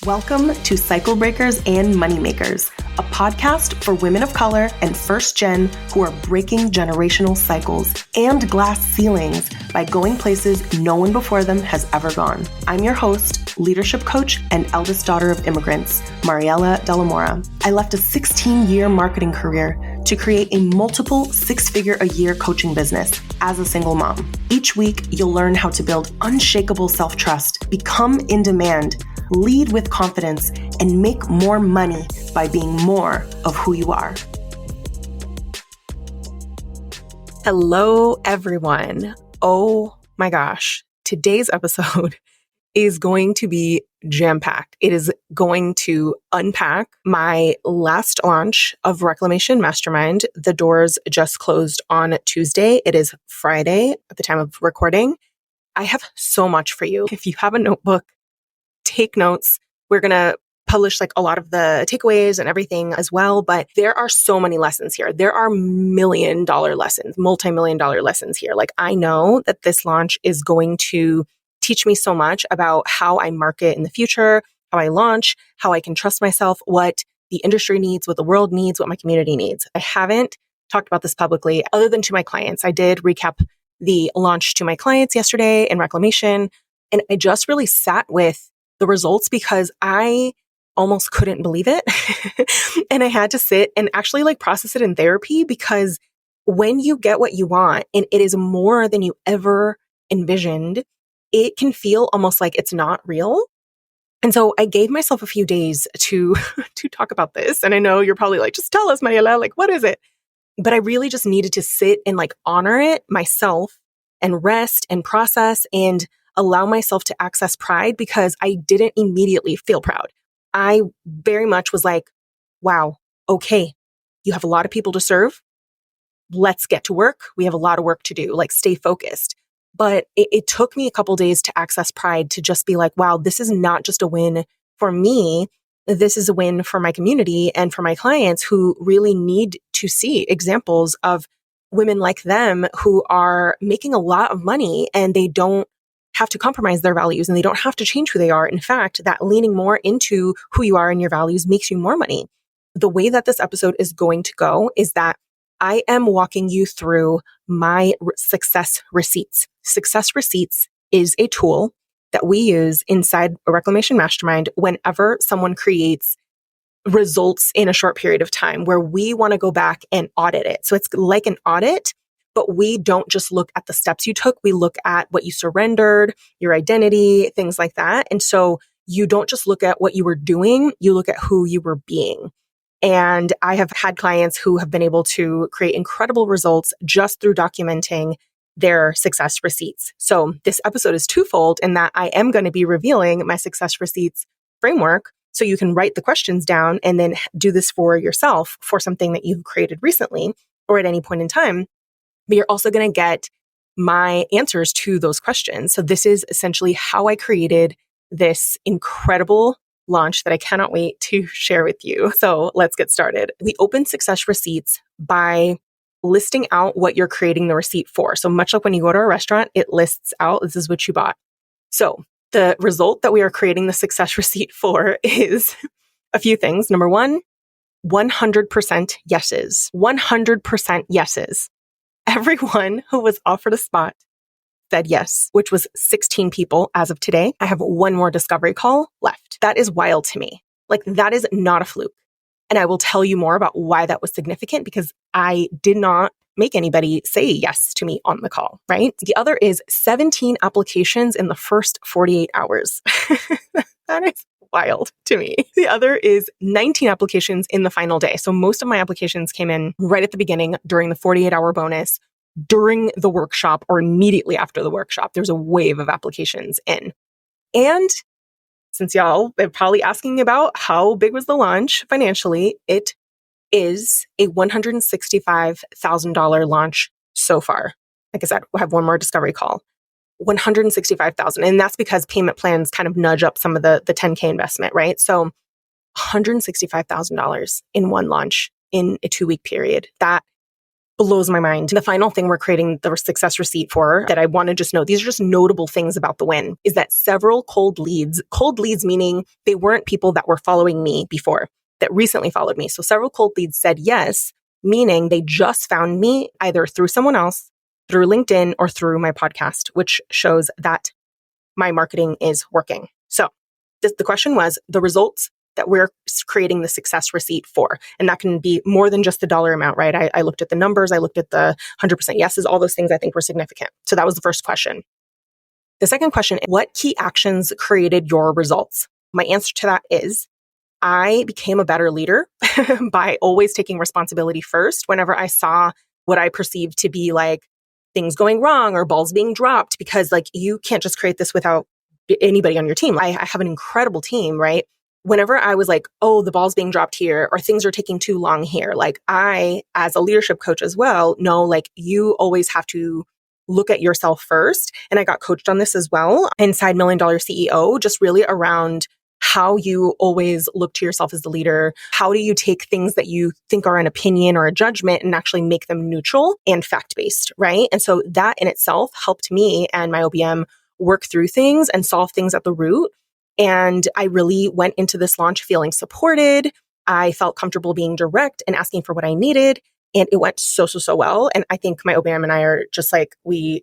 Welcome to Cycle Breakers and Moneymakers, a podcast for women of color and first gen who are breaking generational cycles and glass ceilings by going places no one before them has ever gone. I'm your host, leadership coach, and eldest daughter of immigrants, Mariela Delamora. I left a 16-year marketing career to create a multiple six-figure-a-year coaching business as a single mom. Each week, you'll learn how to build unshakable self-trust, become in demand, lead with confidence, and make more money by being more of who you are. Hello, everyone. Oh my gosh. Today's episode is going to be jam-packed. It is going to unpack my last launch of Reclamation Mastermind. The doors just closed on Tuesday. It is Friday at the time of recording. I have so much for you. If you have a notebook, take notes. We're going to publish a lot of the takeaways and everything as well, but there are so many lessons here. There are million-dollar lessons, multi-million-dollar lessons here. I know that this launch is going to teach me so much about how I market in the future, how I launch, how I can trust myself, what the industry needs, what the world needs, what my community needs. I haven't talked about this publicly other than to my clients. I did recap the launch to my clients yesterday in Reclamation, and I just really sat with the results because I almost couldn't believe it. And I had to sit and actually process it in therapy, because when you get what you want and it is more than you ever envisioned, it can feel almost like it's not real. And so I gave myself a few days to talk about this. And I know you're probably just tell us, Mariela, what is it? But I really just needed to sit and honor it myself and rest and process and allow myself to access pride, because I didn't immediately feel proud. I very much was wow, okay, you have a lot of people to serve. Let's get to work. We have a lot of work to do, stay focused. But it took me a couple days to access pride, to just be wow, this is not just a win for me. This is a win for my community and for my clients who really need to see examples of women like them who are making a lot of money and they don't have to compromise their values and they don't have to change who they are. In fact, that leaning more into who you are and your values makes you more money. The way that this episode is going to go is that I am walking you through my success receipts. Success receipts is a tool that we use inside a Reclamation Mastermind whenever someone creates results in a short period of time, where we want to go back and audit it. So it's like an audit, but we don't just look at the steps you took. We look at what you surrendered, your identity, things like that. And so you don't just look at what you were doing, you look at who you were being. And I have had clients who have been able to create incredible results just through documenting their success receipts. So this episode is twofold in that I am going to be revealing my success receipts framework, so you can write the questions down and then do this for yourself for something that you've created recently or at any point in time. But you're also going to get my answers to those questions. So this is essentially how I created this incredible launch that I cannot wait to share with you. So let's get started. We open success receipts by listing out what you're creating the receipt for. So much like when you go to a restaurant, it lists out, this is what you bought. So the result that we are creating the success receipt for is a few things. Number one, 100% yeses. 100% yeses. Everyone who was offered a spot said yes, which was 16 people as of today. I have one more discovery call left. That is wild to me. That is not a fluke. And I will tell you more about why that was significant, because I did not make anybody say yes to me on the call, right? The other is 17 applications in the first 48 hours. That is wild to me. The other is 19 applications in the final day. So most of my applications came in right at the beginning during the 48-hour bonus, during the workshop, or immediately after the workshop. There's a wave of applications in. And since y'all are probably asking about how big was the launch financially, it is a $165,000 launch so far. Like I said, we'll have one more discovery call. $165,000. And that's because payment plans kind of nudge up some of the 10K investment, right? So $165,000 in one launch in a 2-week period. That blows my mind. The final thing we're creating the success receipt for that I want to just note, these are just notable things about the win, is that several cold leads meaning they weren't people that were following me before, that recently followed me. So several cold leads said yes, meaning they just found me either through someone else, through LinkedIn, or through my podcast, which shows that my marketing is working. So the question was the results that we're creating the success receipt for. And that can be more than just the dollar amount, right? I looked at the numbers. I looked at the 100% yeses. All those things I think were significant. So that was the first question. The second question, what key actions created your results? My answer to that is I became a better leader by always taking responsibility first whenever I saw what I perceived to be like things going wrong or balls being dropped, because like you can't just create this without anybody on your team. I have an incredible team, right? Whenever I was like, oh, the ball's being dropped here or things are taking too long here, like I, as a leadership coach as well, know like you always have to look at yourself first. And I got coached on this as well inside $1 Million CEO, just really around how you always look to yourself as the leader. How do you take things that you think are an opinion or a judgment and actually make them neutral and fact-based, right? And so that in itself helped me and my OBM work through things and solve things at the root. And I really went into this launch feeling supported. I felt comfortable being direct and asking for what I needed. And it went so well. And I think my OBM and I are just like,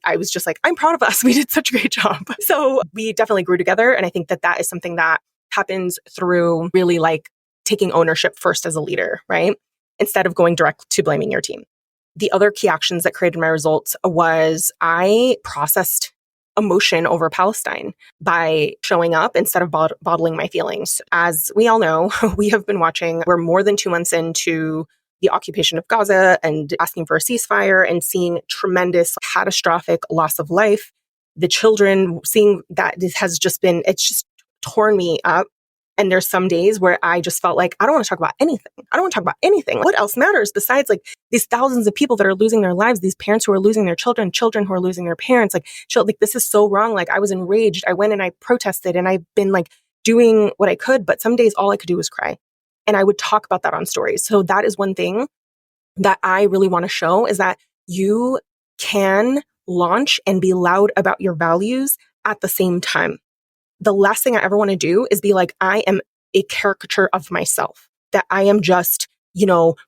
I was just like, I'm proud of us. We did such a great job. So we definitely grew together. And I think that is something that happens through really like taking ownership first as a leader, right? Instead of going direct to blaming your team. The other key actions that created my results was I processed emotion over Palestine by showing up instead of bottling my feelings. As we all know, we're more than 2 months into the occupation of Gaza and asking for a ceasefire and seeing tremendous catastrophic loss of life. The children, seeing that this has just been, it's just torn me up. And there's some days where I just felt like, I don't want to talk about anything. I don't want to talk about anything. What else matters besides like these thousands of people that are losing their lives, these parents who are losing their children who are losing their parents, like this is so wrong. Like I was enraged. I went and I protested and I've been like doing what I could, but some days all I could do was cry. And I would talk about that on stories. So that is one thing that I really want to show is that you can launch and be loud about your values at the same time. The last thing I ever want to do is be like, I am a caricature of myself, that I am just,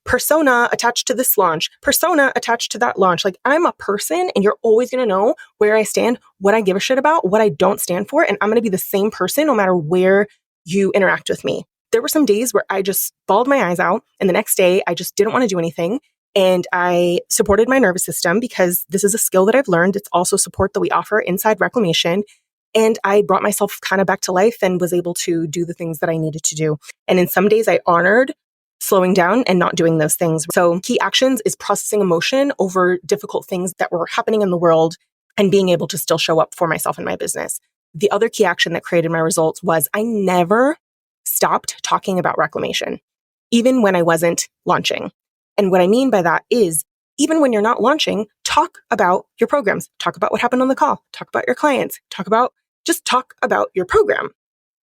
persona attached to this launch, persona attached to that launch. Like I'm a person and you're always going to know where I stand, what I give a shit about, what I don't stand for. And I'm going to be the same person no matter where you interact with me. There were some days where I just bawled my eyes out and the next day I just didn't want to do anything. And I supported my nervous system because this is a skill that I've learned. It's also support that we offer inside Reclamation. And I brought myself kind of back to life and was able to do the things that I needed to do. And in some days I honored slowing down and not doing those things. So key actions is processing emotion over difficult things that were happening in the world and being able to still show up for myself and my business. The other key action that created my results was I never stopped talking about Reclamation, even when I wasn't launching. And what I mean by that is even when you're not launching, talk about your programs, talk about what happened on the call, talk about your clients, talk about your program,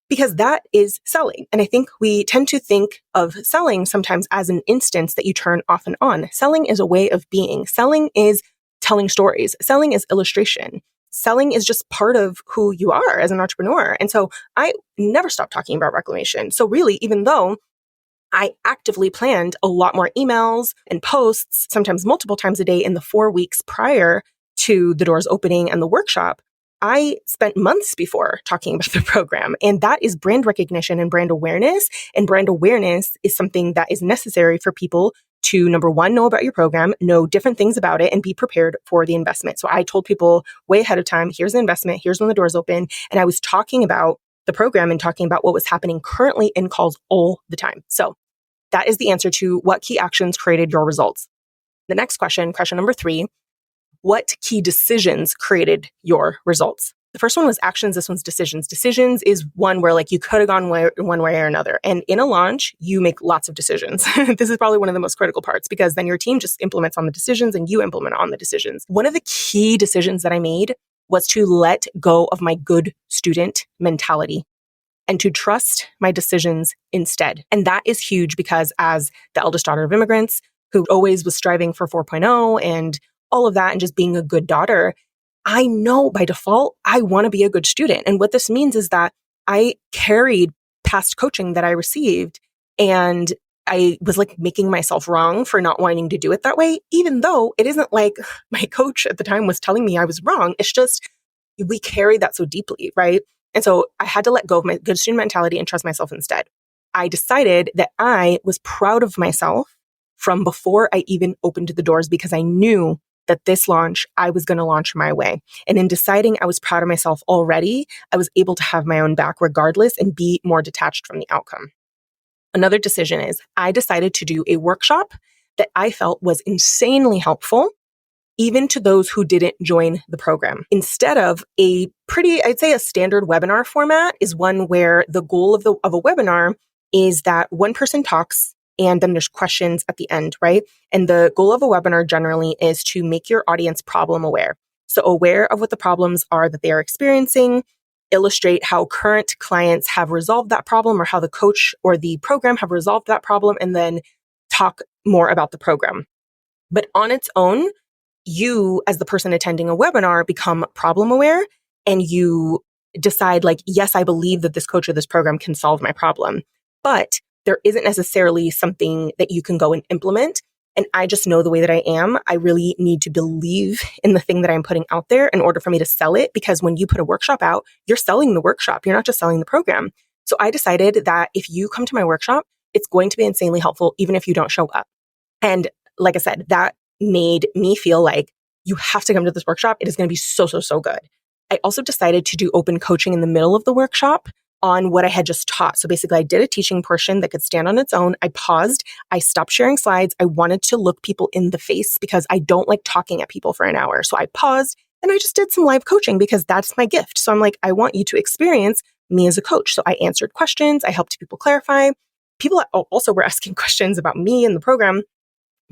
because that is selling. And I think we tend to think of selling sometimes as an instance that you turn off and on. Selling is a way of being. Selling is telling stories. Selling is illustration. Selling is just part of who you are as an entrepreneur. And so I never stopped talking about Reclamation. So really, even though I actively planned a lot more emails and posts, sometimes multiple times a day in the 4 weeks prior to the doors opening and the workshop, I spent months before talking about the program. And that is brand recognition and brand awareness. And brand awareness is something that is necessary for people to, number one, know about your program, know different things about it, and be prepared for the investment. So I told people way ahead of time, here's the investment, here's when the doors open. And I was talking about the program and talking about what was happening currently in calls all the time. So that is the answer to what key actions created your results. The next question number 3, what key decisions created your results? The first one was actions. This one's decisions. Decisions is one where like you could have gone one way or another. And in a launch, you make lots of decisions. This is probably one of the most critical parts because then your team just implements on the decisions and you implement on the decisions. One of the key decisions that I made was to let go of my good student mentality and to trust my decisions instead. And that is huge because as the eldest daughter of immigrants who always was striving for 4.0 and all of that and just being a good daughter, I know by default, I want to be a good student. And what this means is that I carried past coaching that I received, and I was like making myself wrong for not wanting to do it that way, even though it isn't like my coach at the time was telling me I was wrong. It's just we carry that so deeply, right? And so I had to let go of my good student mentality and trust myself instead. I decided that I was proud of myself from before I even opened the doors, because I knew that this launch, I was going to launch my way. And in deciding I was proud of myself already, I was able to have my own back regardless and be more detached from the outcome. Another decision is I decided to do a workshop that I felt was insanely helpful, even to those who didn't join the program. Instead of I'd say a standard webinar format is one where the goal of a webinar is that one person talks and then there's questions at the end, right? And the goal of a webinar generally is to make your audience problem aware. So aware of what the problems are that they are experiencing, illustrate how current clients have resolved that problem or how the coach or the program have resolved that problem, and then talk more about the program. But on its own, you, as the person attending a webinar, become problem aware and you decide like, yes, I believe that this coach or this program can solve my problem, but there isn't necessarily something that you can go and implement. And I just know the way that I am, I really need to believe in the thing that I'm putting out there in order for me to sell it. Because when you put a workshop out, you're selling the workshop. You're not just selling the program. So I decided that if you come to my workshop, it's going to be insanely helpful, even if you don't show up. And like I said, that made me feel like you have to come to this workshop. It is going to be so, so, so good. I also decided to do open coaching in the middle of the workshop on what I had just taught. So basically I did a teaching portion that could stand on its own. I paused. I stopped sharing slides. I wanted to look people in the face because I don't like talking at people for an hour. So I paused and I just did some live coaching because that's my gift. So I'm like, I want you to experience me as a coach. So I answered questions. I helped people clarify. People also were asking questions about me and the program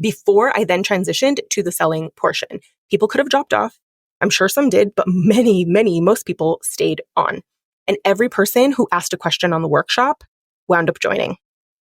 before I then transitioned to the selling portion. People could have dropped off. I'm sure some did, but most people stayed on. And every person who asked a question on the workshop wound up joining.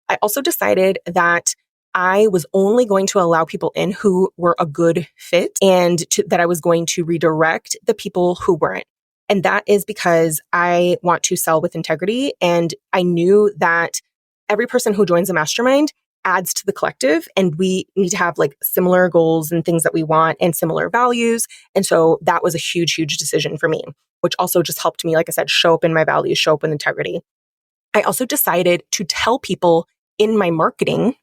I also decided that I was only going to allow people in who were a good fit and that I was going to redirect the people who weren't. And that is because I want to sell with integrity. And I knew that every person who joins a mastermind adds to the collective, and we need to have like similar goals and things that we want and similar values. And so that was a huge, huge decision for me, which also just helped me, like I said, show up in my values, show up in integrity. I also decided to tell people in my marketing,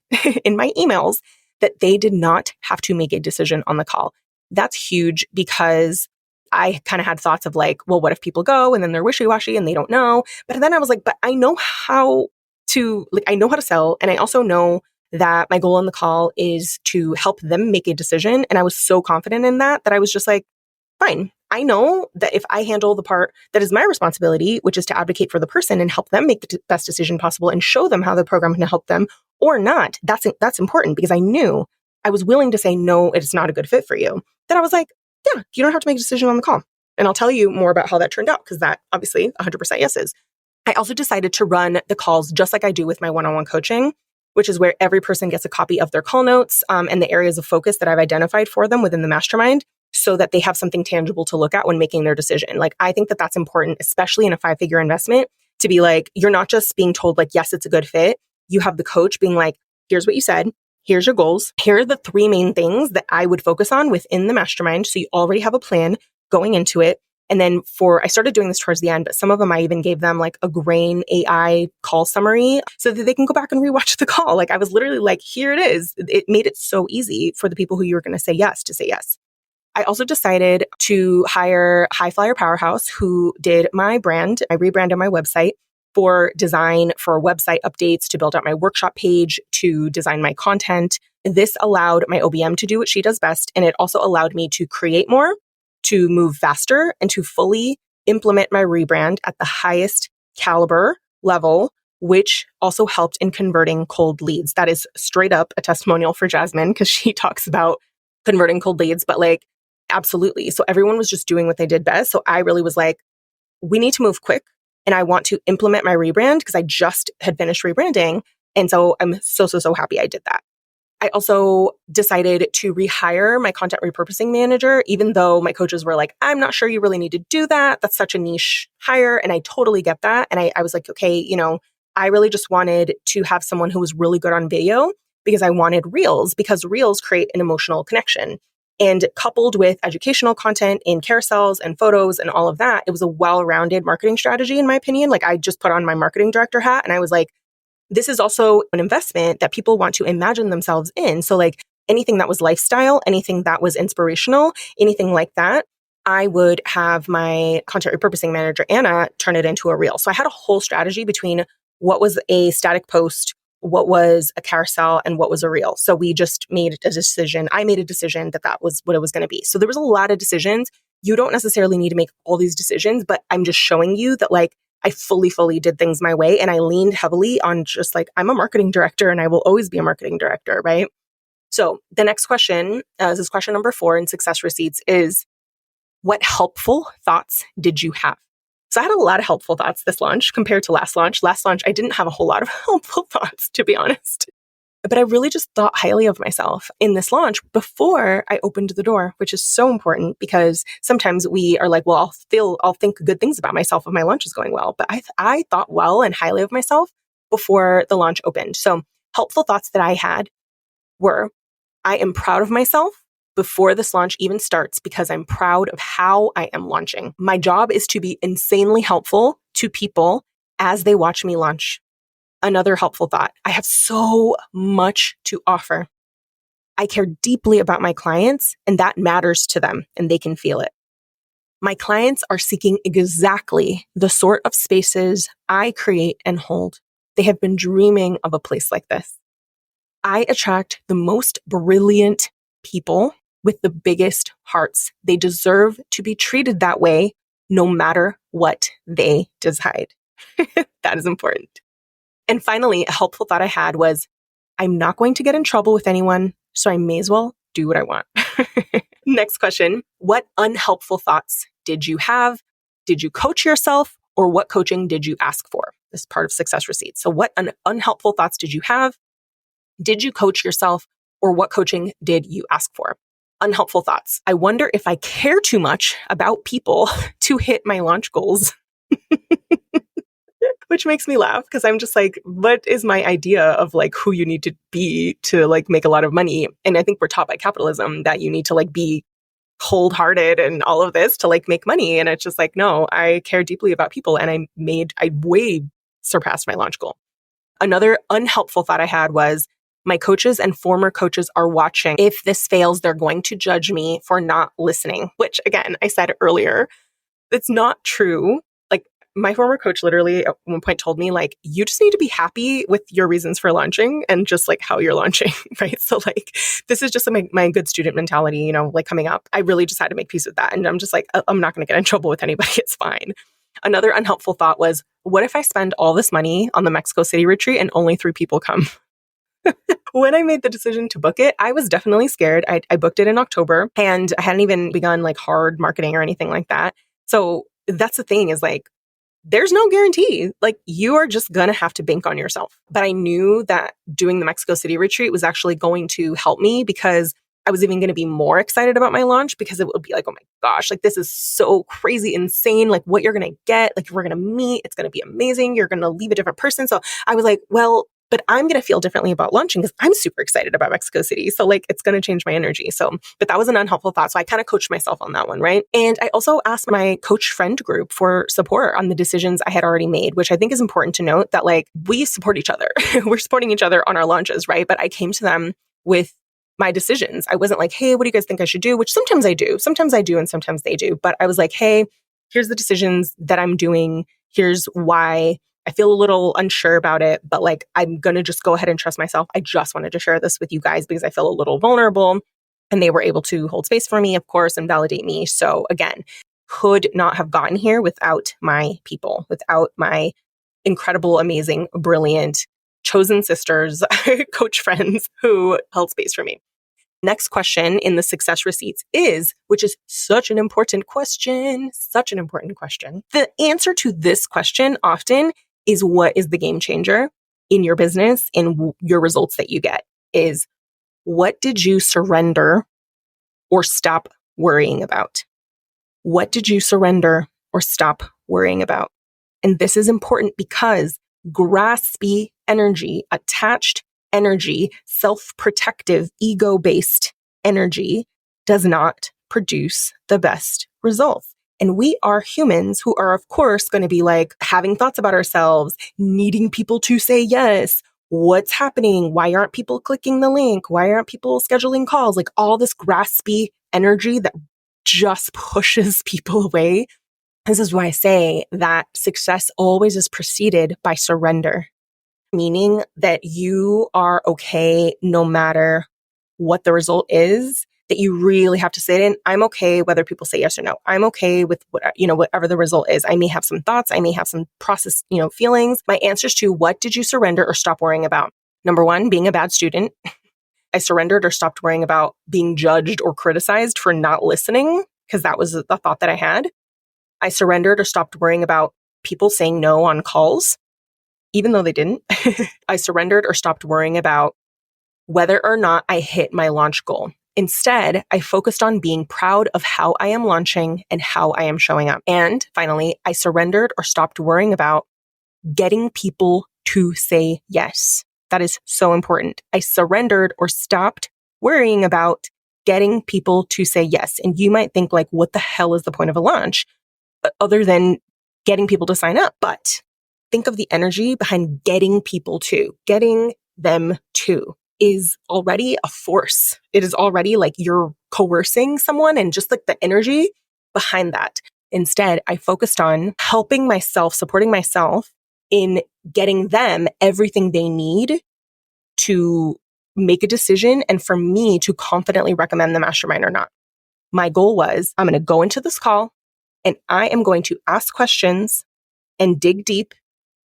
in my emails, that they did not have to make a decision on the call. That's huge because I kind of had thoughts of like, well, what if people go and then they're wishy-washy and they don't know? But then I was like, but I know how to sell. And I also know that my goal on the call is to help them make a decision. And I was so confident in that I was just like, fine. I know that if I handle the part that is my responsibility, which is to advocate for the person and help them make the best decision possible and show them how the program can help them or not, that's important because I knew I was willing to say, no, it's not a good fit for you. Then I was like, yeah, you don't have to make a decision on the call. And I'll tell you more about how that turned out because that obviously 100% yeses. I also decided to run the calls just like I do with my one-on-one coaching, which is where every person gets a copy of their call notes and the areas of focus that I've identified for them within the mastermind so that they have something tangible to look at when making their decision. Like, I think that that's important, especially in a 5-figure investment, to be like, you're not just being told like, yes, it's a good fit. You have the coach being like, here's what you said. Here's your goals. Here are the 3 main things that I would focus on within the mastermind. So you already have a plan going into it. And then I started doing this towards the end, but some of them I even gave them like a Grain AI call summary so that they can go back and rewatch the call. Like I was literally like, here it is. It made it so easy for the people who you were going to say yes to say yes. I also decided to hire High Flyer Powerhouse, who did my brand. I rebranded my website for design, for website updates, to build out my workshop page, to design my content. This allowed my OBM to do what she does best. And it also allowed me to create more, to move faster, and to fully implement my rebrand at the highest caliber level, which also helped in converting cold leads. That is straight up a testimonial for Jasmine because she talks about converting cold leads, but like, absolutely. So everyone was just doing what they did best. So I really was like, we need to move quick. And I want to implement my rebrand because I just had finished rebranding. And so I'm so happy I did that. I also decided to rehire my content repurposing manager, even though my coaches were like, I'm not sure you really need to do that. That's such a niche hire. And I totally get that. And I was like, okay, I really just wanted to have someone who was really good on video because I wanted reels, because reels create an emotional connection. And coupled with educational content in carousels and photos and all of that, it was a well-rounded marketing strategy, in my opinion. Like, I just put on my marketing director hat and I was like, this is also an investment that people want to imagine themselves in. So like anything that was lifestyle, anything that was inspirational, anything like that, I would have my content repurposing manager, Anna, turn it into a reel. So I had a whole strategy between what was a static post, what was a carousel, and what was a reel. So we just made a decision. I made a decision that that was what it was going to be. So there was a lot of decisions. You don't necessarily need to make all these decisions, but I'm just showing you that like I fully did things my way. And I leaned heavily on just like, I'm a marketing director and I will always be a marketing director, right? So the next question, this is question number 4 in Success Receipts, is what helpful thoughts did you have? So I had a lot of helpful thoughts this launch compared to last launch. Last launch, I didn't have a whole lot of helpful thoughts, to be honest. But I really just thought highly of myself in this launch before I opened the door, which is so important because sometimes we are like, well, I'll think good things about myself if my launch is going well. But I thought well and highly of myself before the launch opened. So helpful thoughts that I had were, I am proud of myself before this launch even starts because I'm proud of how I am launching. My job is to be insanely helpful to people as they watch me launch. Another helpful thought, I have so much to offer. I care deeply about my clients and that matters to them and they can feel it. My clients are seeking exactly the sort of spaces I create and hold. They have been dreaming of a place like this. I attract the most brilliant people with the biggest hearts. They deserve to be treated that way no matter what they decide. That is important. And finally, a helpful thought I had was, I'm not going to get in trouble with anyone, so I may as well do what I want. Next question. What unhelpful thoughts did you have? Did you coach yourself, or what coaching did you ask for? This is part of Success Receipts. So what unhelpful thoughts did you have? Did you coach yourself, or what coaching did you ask for? Unhelpful thoughts. I wonder if I care too much about people to hit my launch goals. Which makes me laugh because I'm just like, what is my idea of like who you need to be to like make a lot of money? And I think we're taught by capitalism that you need to like be cold-hearted and all of this to like make money. And it's just like, no, I care deeply about people and I way surpassed my launch goal. Another unhelpful thought I had was, my coaches and former coaches are watching. If this fails, they're going to judge me for not listening, which again, I said earlier, it's not true. My former coach literally at one point told me, like, you just need to be happy with your reasons for launching and just like how you're launching, right? So like, this is just my good student mentality, like coming up. I really just had to make peace with that. And I'm just like, I'm not going to get in trouble with anybody. It's fine. Another unhelpful thought was, what if I spend all this money on the Mexico City retreat and only 3 people come? When I made the decision to book it, I was definitely scared. I booked it in October and I hadn't even begun like hard marketing or anything like that. So that's the thing is like, there's no guarantee. Like, you are just going to have to bank on yourself. But I knew that doing the Mexico City retreat was actually going to help me because I was even going to be more excited about my launch because it would be like, oh my gosh, like this is so crazy, insane. Like what you're going to get, like we're going to meet, it's going to be amazing. You're going to leave a different person. So I was like, well, but I'm going to feel differently about launching because I'm super excited about Mexico City. So like, it's going to change my energy. So, but that was an unhelpful thought. So I kind of coached myself on that one, right? And I also asked my coach friend group for support on the decisions I had already made, which I think is important to note that like we support each other. We're supporting each other on our launches, right? But I came to them with my decisions. I wasn't like, hey, what do you guys think I should do? Which sometimes I do. Sometimes I do and sometimes they do. But I was like, hey, here's the decisions that I'm doing. Here's why I feel a little unsure about it, but like, I'm going to just go ahead and trust myself. I just wanted to share this with you guys because I feel a little vulnerable and they were able to hold space for me, of course, and validate me. So again, could not have gotten here without my people, without my incredible, amazing, brilliant, chosen sisters, coach friends who held space for me. Next question in the Success Receipts is, which is such an important question. The answer to this question often is, what is the game changer in your business and your results that you get? Is What did you surrender or stop worrying about? What did you surrender or stop worrying about? And this is important because graspy energy, attached energy, self-protective, ego-based energy does not produce the best results. And we are humans who are, of course, going to be like having thoughts about ourselves, needing people to say yes. What's happening? Why aren't people clicking the link? Why aren't people scheduling calls? Like all this graspy energy that just pushes people away. This is why I say that success always is preceded by surrender, meaning that you are okay no matter what the result is, that you really have to sit in. I'm okay whether people say yes or no. I'm okay with whatever the result is. I may have some thoughts. I may have some process, feelings. My answers to what did you surrender or stop worrying about? Number one, being a bad student. I surrendered or stopped worrying about being judged or criticized for not listening, because that was the thought that I had. I surrendered or stopped worrying about people saying no on calls, even though they didn't. I surrendered or stopped worrying about whether or not I hit my launch goal. Instead, I focused on being proud of how I am launching and how I am showing up. And finally, I surrendered or stopped worrying about getting people to say yes. That is so important. I surrendered or stopped worrying about getting people to say yes. And you might think like, what the hell is the point of a launch other than getting people to sign up? But think of the energy behind getting them to is already a force. It is already like you're coercing someone, and just like the energy behind that. Instead, I focused on helping myself, supporting myself in getting them everything they need to make a decision and for me to confidently recommend the mastermind or not. My goal was, I'm going to go into this call and I am going to ask questions and dig deep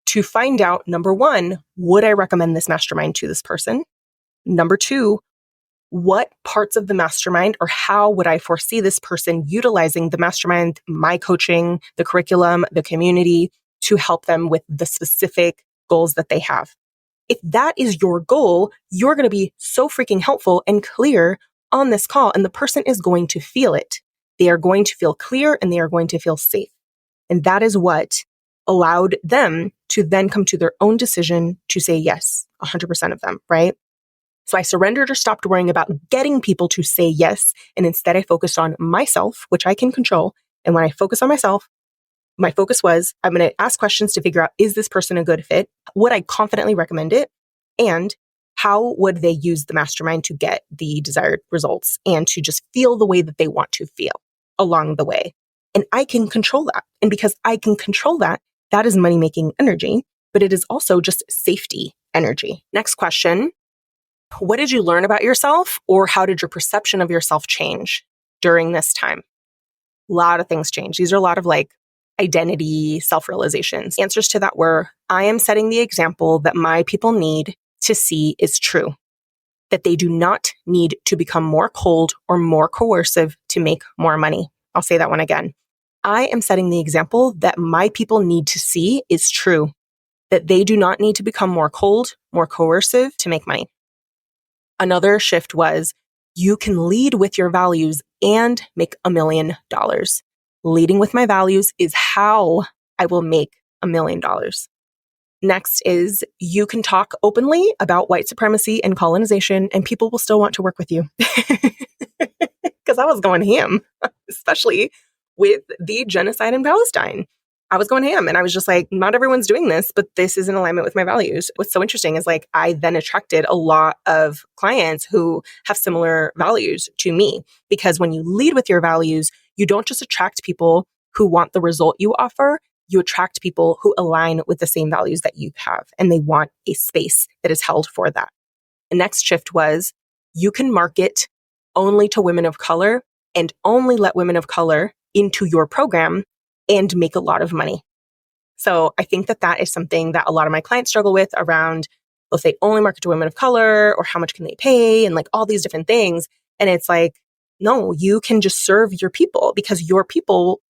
to find out, number one, would I recommend this mastermind to this person? Number two, what parts of the mastermind or how would I foresee this person utilizing the mastermind, my coaching, the curriculum, the community to help them with the specific goals that they have? If that is your goal, you're going to be so freaking helpful and clear on this call, and the person is going to feel it. They are going to feel clear and they are going to feel safe. And that is what allowed them to then come to their own decision to say yes, 100% of them, right? So I surrendered or stopped worrying about getting people to say yes. And instead I focused on myself, which I can control. And when I focus on myself, my focus was, I'm going to ask questions to figure out, is this person a good fit? Would I confidently recommend it? And how would they use the mastermind to get the desired results and to just feel the way that they want to feel along the way? And I can control that. And because I can control that, that is money-making energy, but it is also just safety energy. Next question. What did you learn about yourself, or how did your perception of yourself change during this time? A lot of things changed. These are a lot of like identity, self-realizations. Answers to that were, I am setting the example that my people need to see is true, that they do not need to become more cold or more coercive to make more money. I'll say that one again. I am setting the example that my people need to see is true, that they do not need to become more cold, more coercive to make money. Another shift was, you can lead with your values and make $1 million. Leading with my values is how I will make $1 million. Next is, you can talk openly about white supremacy and colonization and people will still want to work with you. Because I was going ham, especially with the genocide in Palestine. I was going ham and I was just like, not everyone's doing this, but this is in alignment with my values. What's so interesting is like, I then attracted a lot of clients who have similar values to me, because when you lead with your values, you don't just attract people who want the result you offer, you attract people who align with the same values that you have, and they want a space that is held for that. The next shift was, you can market only to women of color and only let women of color into your program and make a lot of money. So I think that that is something that a lot of my clients struggle with around, they'll say only market to women of color, or how much can they pay, and like all these different things. And it's like, no, you can just serve your people, because your people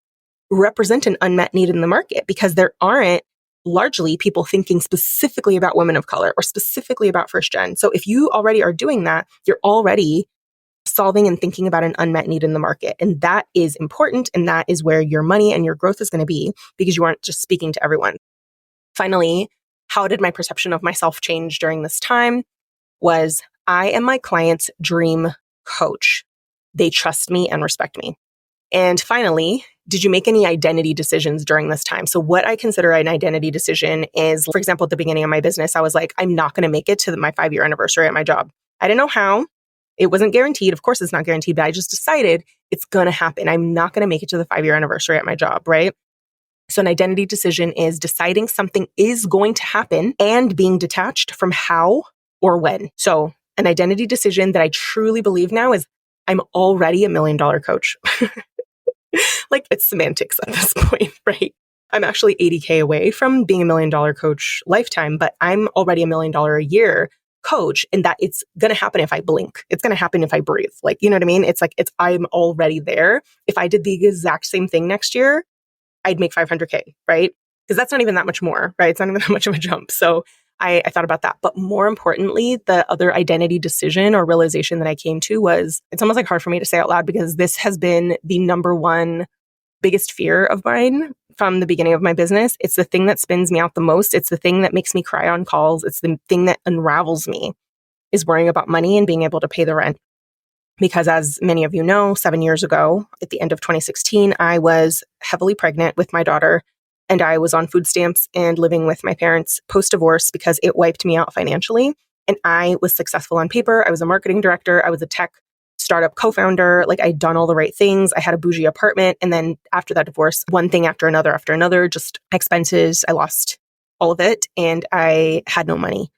represent an unmet need in the market, because there aren't largely people thinking specifically about women of color or specifically about first gen. So if you already are doing that, you're already solving and thinking about an unmet need in the market. And that is important. And that is where your money and your growth is going to be, because you aren't just speaking to everyone. Finally, how did my perception of myself change during this time? Was I am my client's dream coach. They trust me and respect me. And finally, did you make any identity decisions during this time? So what I consider an identity decision is, for example, at the beginning of my business, I was like, I'm not going to make it to my 5-year anniversary at my job. I didn't know how. It wasn't guaranteed. Of course, it's not guaranteed, but I just decided it's going to happen. I'm not going to make it to the 5-year anniversary at my job, right? So an identity decision is deciding something is going to happen and being detached from how or when. So an identity decision that I truly believe now is I'm already $1 million coach. Like, it's semantics at this point, right? I'm actually 80K away from being $1 million coach lifetime, but I'm already $1 million a year coach, and that it's going to happen if I blink. It's going to happen if I breathe. Like, you know what I mean? It's like, I'm already there. If I did the exact same thing next year, I'd make 500K, right? Because that's not even that much more, right? It's not even that much of a jump. So I thought about that. But more importantly, the other identity decision or realization that I came to was, it's almost like hard for me to say out loud, because this has been the number one biggest fear of mine from the beginning of my business. It's the thing that spins me out the most. It's the thing that makes me cry on calls. It's the thing that unravels me, is worrying about money and being able to pay the rent. Because as many of you know, 7 years ago, at the end of 2016, I was heavily pregnant with my daughter, and I was on food stamps and living with my parents post-divorce because it wiped me out financially. And I was successful on paper. I was a marketing director. I was a tech startup co-founder. Like, I'd done all the right things. I had a bougie apartment. And then after that divorce, one thing after another, just expenses. I lost all of it and I had no money.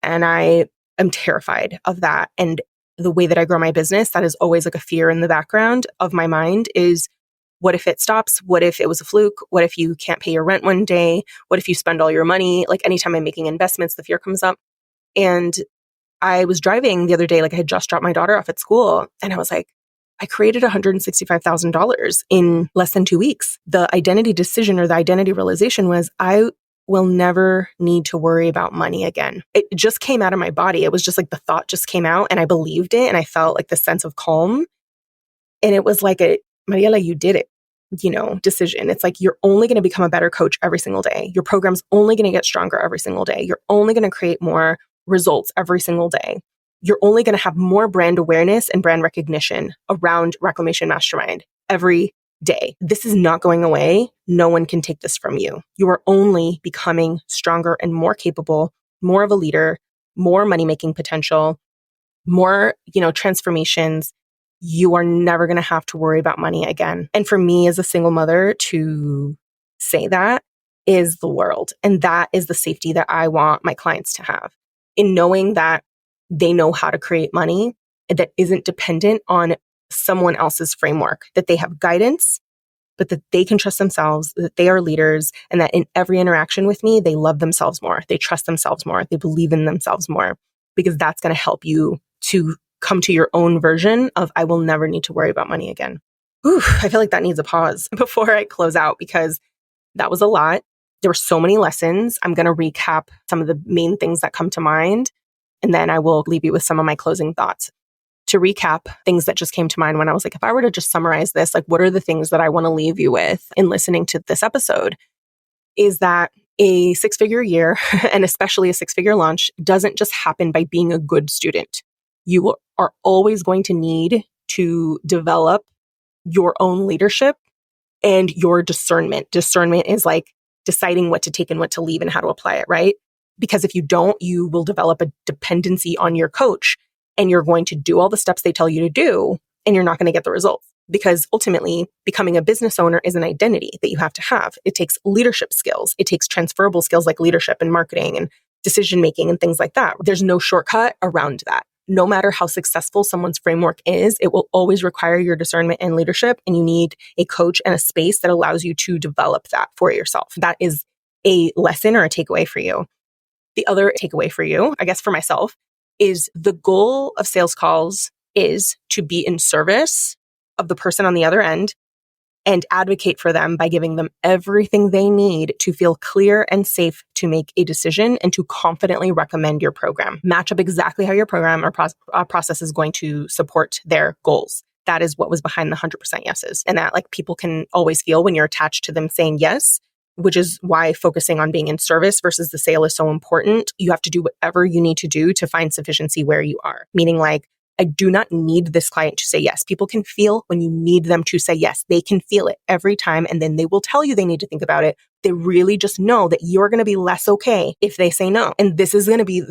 And I am terrified of that. And the way that I grow my business, that is always like a fear in the background of my mind is, what if it stops? What if it was a fluke? What if you can't pay your rent one day? What if you spend all your money? Like, anytime I'm making investments, the fear comes up. And I was driving the other day, like I had just dropped my daughter off at school, and I was like, I created $165,000 in less than 2 weeks. The identity decision or the identity realization was, I will never need to worry about money again. It just came out of my body. It was just like the thought just came out, and I believed it, and I felt like the sense of calm. And it was like Mariela, you did it, decision. It's like, you're only going to become a better coach every single day. Your program's only going to get stronger every single day. You're only going to create more results every single day. You're only going to have more brand awareness and brand recognition around Reclamation Mastermind every day. This is not going away. No one can take this from you. You are only becoming stronger and more capable, more of a leader, more money-making potential, more, transformations. You are never going to have to worry about money again. And for me as a single mother to say that is the world. And that is the safety that I want my clients to have, in knowing that they know how to create money that isn't dependent on someone else's framework, that they have guidance, but that they can trust themselves, that they are leaders, and that in every interaction with me, they love themselves more, they trust themselves more, they believe in themselves more, because that's going to help you to come to your own version of, I will never need to worry about money again. I feel like that needs a pause before I close out, because that was a lot. There were so many lessons. I'm going to recap some of the main things that come to mind, and then I will leave you with some of my closing thoughts. To recap things that just came to mind when I was like, if I were to just summarize this, like, what are the things that I want to leave you with in listening to this episode, is that a 6-figure year, and especially a 6-figure launch, doesn't just happen by being a good student. You are always going to need to develop your own leadership and your discernment. Discernment is like deciding what to take and what to leave and how to apply it, right? Because if you don't, you will develop a dependency on your coach, and you're going to do all the steps they tell you to do, and you're not going to get the results. Because ultimately, becoming a business owner is an identity that you have to have. It takes leadership skills. It takes transferable skills like leadership and marketing and decision-making and things like that. There's no shortcut around that. No matter how successful someone's framework is, it will always require your discernment and leadership, and you need a coach and a space that allows you to develop that for yourself. That is a lesson or a takeaway for you. The other takeaway for you, I guess for myself, is the goal of sales calls is to be in service of the person on the other end and advocate for them by giving them everything they need to feel clear and safe to make a decision and to confidently recommend your program. Match up exactly how your program or process is going to support their goals. That is what was behind the 100% yeses. And that like people can always feel when you're attached to them saying yes, which is why focusing on being in service versus the sale is so important. You have to do whatever you need to do to find sufficiency where you are. Meaning like, I do not need this client to say yes. People can feel when you need them to say yes. They can feel it every time. And then they will tell you they need to think about it. They really just know that you're going to be less okay if they say no. And this is going to be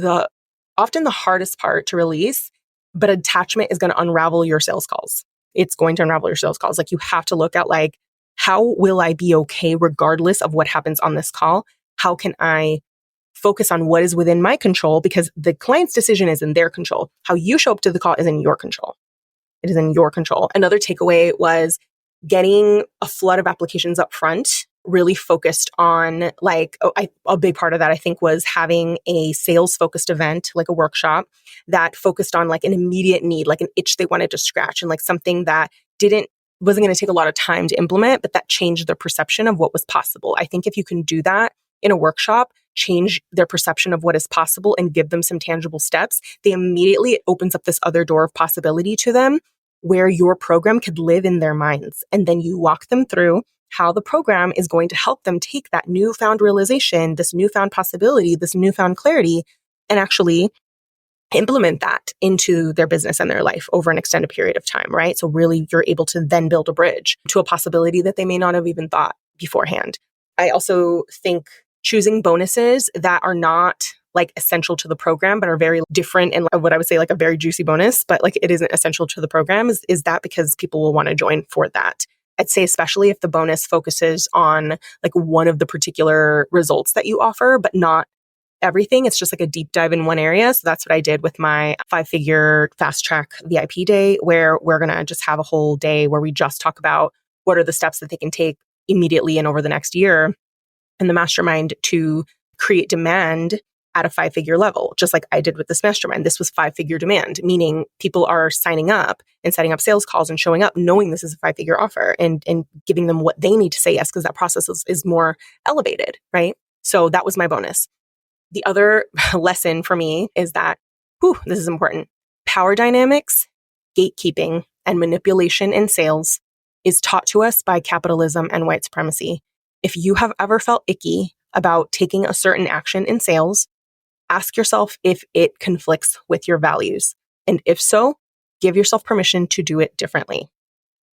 often the hardest part to release, but attachment is going to unravel your sales calls. It's going to unravel your sales calls. Like you have to look at like, how will I be okay regardless of what happens on this call? How can I focus on what is within my control, because the client's decision is in their control. How you show up to the call is in your control. It is in your control. Another takeaway was getting a flood of applications up front, really focused on like, a big part of that I think was having a sales focused event, like a workshop that focused on like an immediate need, like an itch they wanted to scratch and like something that wasn't going to take a lot of time to implement, but that changed their perception of what was possible. I think if you can do that in a workshop, change their perception of what is possible and give them some tangible steps, it opens up this other door of possibility to them where your program could live in their minds. And then you walk them through how the program is going to help them take that newfound realization, this newfound possibility, this newfound clarity, and actually implement that into their business and their life over an extended period of time, right? So really you're able to then build a bridge to a possibility that they may not have even thought beforehand. I also think choosing bonuses that are not like essential to the program, but are very different and what I would say like a very juicy bonus, but like it isn't essential to the program is that because people will want to join for that. I'd say especially if the bonus focuses on like one of the particular results that you offer, but not everything. It's just like a deep dive in one area. So that's what I did with my 5-figure fast track VIP day, where we're going to just have a whole day where we just talk about what are the steps that they can take immediately and over the next year in the mastermind to create demand at a 5-figure level, just like I did with this mastermind. This was 5-figure demand, meaning people are signing up and setting up sales calls and showing up knowing this is a 5-figure offer and giving them what they need to say yes, because that process is more elevated, right? So that was my bonus. The other lesson for me is that, this is important. Power dynamics, gatekeeping, and manipulation in sales is taught to us by capitalism and white supremacy. If you have ever felt icky about taking a certain action in sales, ask yourself if it conflicts with your values. And if so, give yourself permission to do it differently.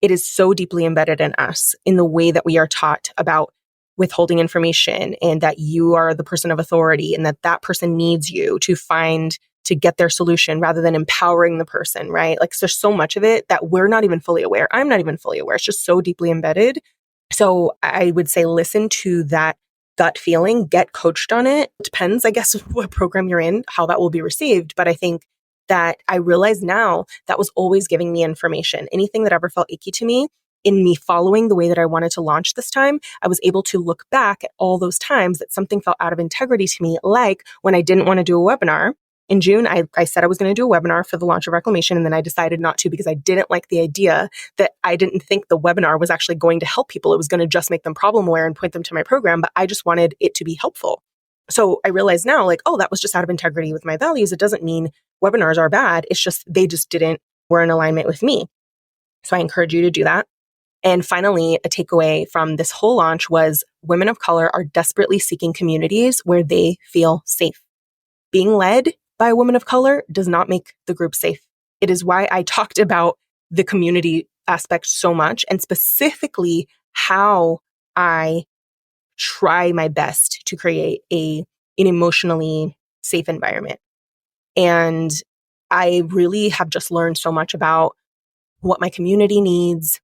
It is so deeply embedded in us in the way that we are taught about withholding information and that you are the person of authority and that person needs you to get their solution rather than empowering the person, right? Like there's so much of it that we're not even fully aware. I'm not even fully aware. It's just so deeply embedded. So I would say listen to that gut feeling, get coached on it. It depends, I guess, what program you're in, how that will be received. But I think that I realize now that was always giving me information. Anything that ever felt icky to me, in me following the way that I wanted to launch this time, I was able to look back at all those times that something felt out of integrity to me, like when I didn't want to do a webinar. In June, I said I was going to do a webinar for the launch of Reclamation, and then I decided not to because I didn't like the idea that I didn't think the webinar was actually going to help people. It was going to just make them problem aware and point them to my program, but I just wanted it to be helpful. So I realize now, like, that was just out of integrity with my values. It doesn't mean webinars are bad. It's just they just were in alignment with me. So I encourage you to do that. And finally, a takeaway from this whole launch was women of color are desperately seeking communities where they feel safe. Being led by a woman of color does not make the group safe. It is why I talked about the community aspect so much, and specifically how I try my best to create an emotionally safe environment. And I really have just learned so much about what my community needs,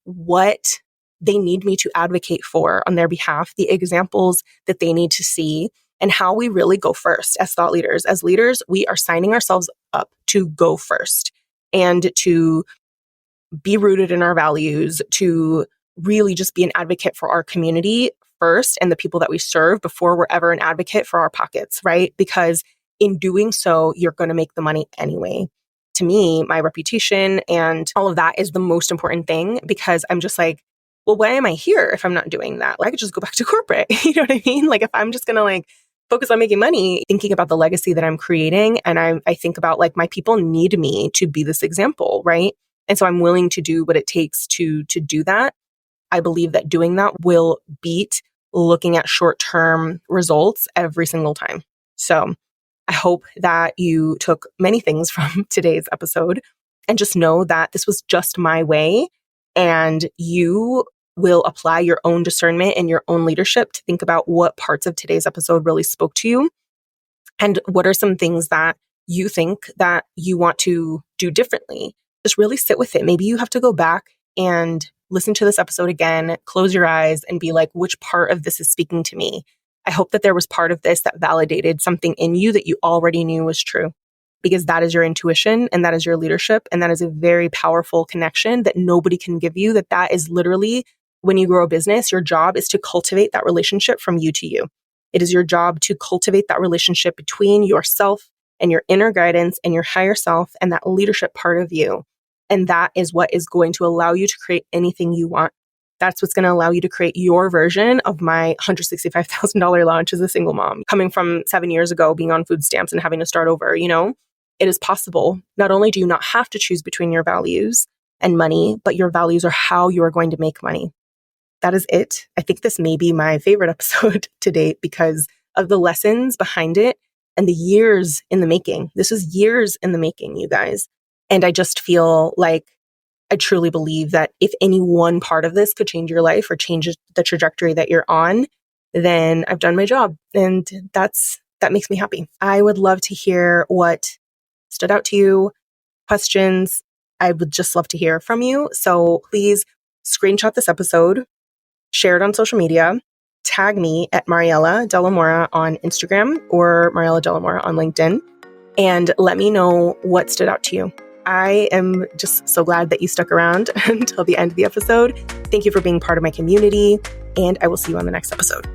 what they need me to advocate for on their behalf, the examples that they need to see, and how we really go first as thought leaders. As leaders, we are signing ourselves up to go first and to be rooted in our values, to really just be an advocate for our community first and the people that we serve before we're ever an advocate for our pockets, right? Because in doing so, you're going to make the money anyway. To me, my reputation and all of that is the most important thing, because I'm just like, well, why am I here if I'm not doing that? Like, I could just go back to corporate. You know what I mean? Like if I'm just going to like focus on making money, thinking about the legacy that I'm creating. And I think about like my people need me to be this example, right? And so I'm willing to do what it takes to do that. I believe that doing that will beat looking at short-term results every single time. So I hope that you took many things from today's episode and just know that this was just my way, and you will apply your own discernment and your own leadership to think about what parts of today's episode really spoke to you and what are some things that you think that you want to do differently. Just really sit with it. Maybe you have to go back and listen to this episode again, close your eyes and be like, which part of this is speaking to me? I hope that there was part of this that validated something in you that you already knew was true, because that is your intuition and that is your leadership. And that is a very powerful connection that nobody can give you. That is literally, when you grow a business, your job is to cultivate that relationship from you to you. It is your job to cultivate that relationship between yourself and your inner guidance and your higher self and that leadership part of you. And that is what is going to allow you to create anything you want. That's what's going to allow you to create your version of my $165,000 launch as a single mom, coming from 7 years ago, being on food stamps and having to start over. You know, it is possible. Not only do you not have to choose between your values and money, but your values are how you are going to make money. That is it. I think this may be my favorite episode to date because of the lessons behind it and the years in the making. This is years in the making, you guys. And I just feel like I truly believe that if any one part of this could change your life or change the trajectory that you're on, then I've done my job. And that makes me happy. I would love to hear what stood out to you, questions. I would just love to hear from you. So please screenshot this episode, share it on social media, tag me at Mariella Delamora on Instagram or Mariella Delamora on LinkedIn, and let me know what stood out to you. I am just so glad that you stuck around until the end of the episode. Thank you for being part of my community, and I will see you on the next episode.